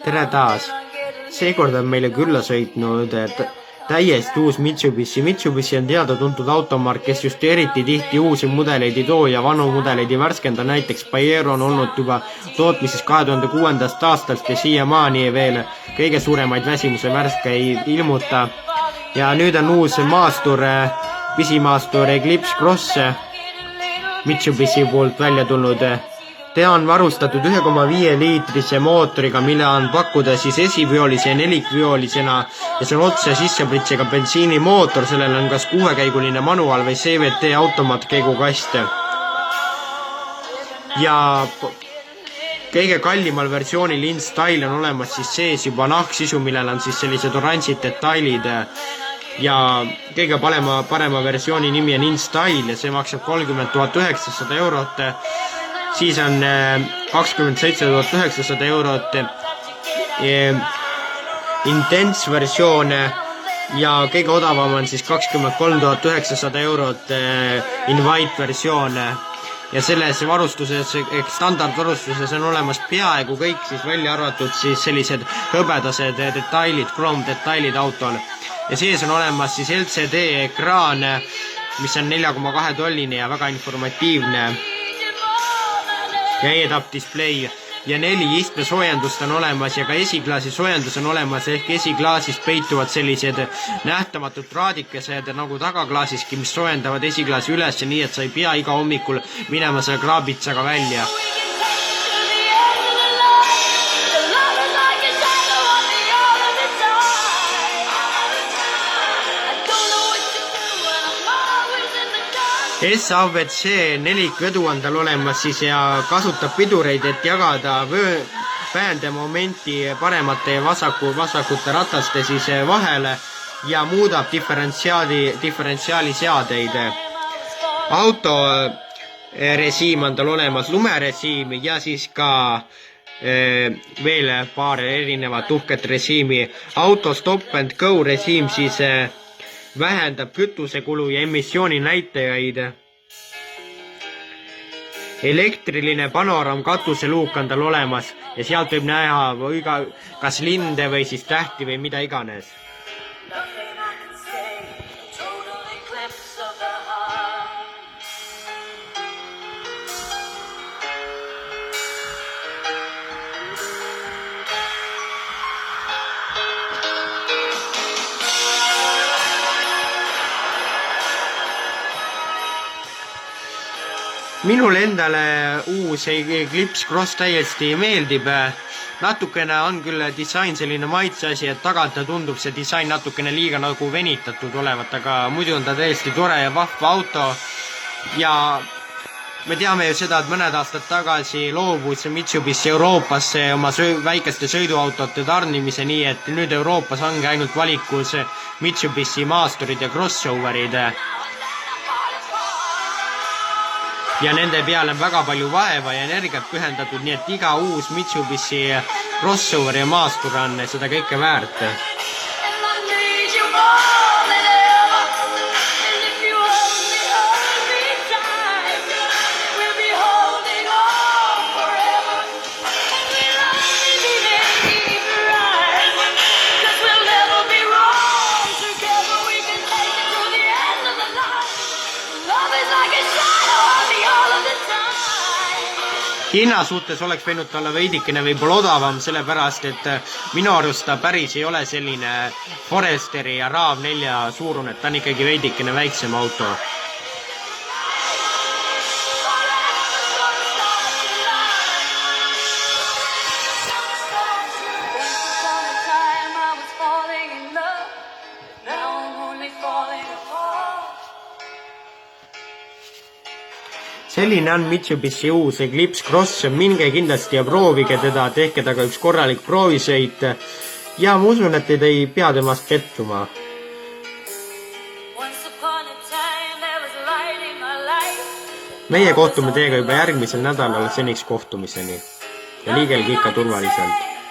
tere taas! Seekord on meile külla sõitnud täiesti uus Mitsubishi. Mitsubishi on teada-tuntud automark, kes just eriti tihti uusi mudeleid ei too ja vanu mudeleid ei värskenda. Näiteks Pajero on olnud juba tootmises 2006. aastast ja siiamaani veel kõige suuremaid väsimuse värske ei ilmuta. Ja nüüd on uus maastur, pisimaastur Eclipse Cross Mitsubishi poolt välja tulnud. Ta on varustatud 1,5 liitrise mootoriga, mille on pakkuda siis esivioolise ja nelikviolisena ja see on otse sissepritsega bensiinimootor, sellel on kas 6-käiguline manual või CVT automaatkäigukast. Ja kõige kallimal versioonil InStyle on olemas siis sees juba nahksisu, millel on siis sellised oranžid detailid ja kõige parema versiooni nimi on InStyle ja see maksab 30 900 eurot. Siis on 27 900 eurot Intense versioon ja kõige odavam on siis 23 900 eurot Invite versioon. Ja selles varustuses, standardvarustuses on olemas peaaegu kõik siis välja arvatud siis sellised hõbedased detailid, chrome detailid autol. Ja sees on olemas siis LCD ekraan, mis on 4,2 tolline ja väga informatiivne. Ja EDAP display ja 4 istmesoojendust on olemas ja ka esiklaasi soojendus on olemas ehk esiklaasis peituvad sellised nähtamatud traadikesed nagu tagaklaasiski, mis soojendavad esiklaasi üles ja nii, et sa ei pea iga hommikul minema selle kraabitsaga välja. SAVC nelikvedu on tal olemas siis ja kasutab pidureid, et jagada väände-momenti paremate ja vasakute rataste siis vahele ja muudab diferentsiaali seadeid. Auto režiim on tal olemas, lumerežiim ja siis ka veel paar erinevat uhket režiimi. Auto stop and go režiim siis vähendab kütusekulu ja emissiooni näitajaid. Elektriline panoraam katuseluuk on tal olemas ja sealt võib näha kas linde või siis tähti või mida iganes. Minule endale uus Eclipse Cross täiesti meeldib. Natukene on küll disain selline maitseasi, et tagant tundub see disain natukene liiga nagu venitatud olevat, aga muidu on ta täiesti tore ja vahva auto. Ja me teame ju seda, et mõned aastad tagasi loobus Mitsubishi Euroopasse oma väikeste sõiduautote tarnimise, nii et nüüd Euroopas ongi ainult valikus Mitsubishi maasturid ja crossoverid. Ja nende peale on väga palju vaeva ja energiat pühendatud, nii et iga uus Mitsubishi crossover ja maastur on seda kõike väärt. Hinna suhtes oleks võinud talle veidikene võib-olla odavam, sellepärast et minu arust ta päris ei ole selline Foresteri ja RAV4 suurune, et ta on ikkagi veidikene väiksem auto. Selline on Mitsubishi uus Eclipse Cross, minge kindlasti ja proovige teda, tehke taga üks korralik proovisõit ja ma usun, et te ei pea temast pettuma. Meie kohtume teiega juba järgmisel nädalal, seniks kohtumiseni ja liigelge ikka turvaliselt.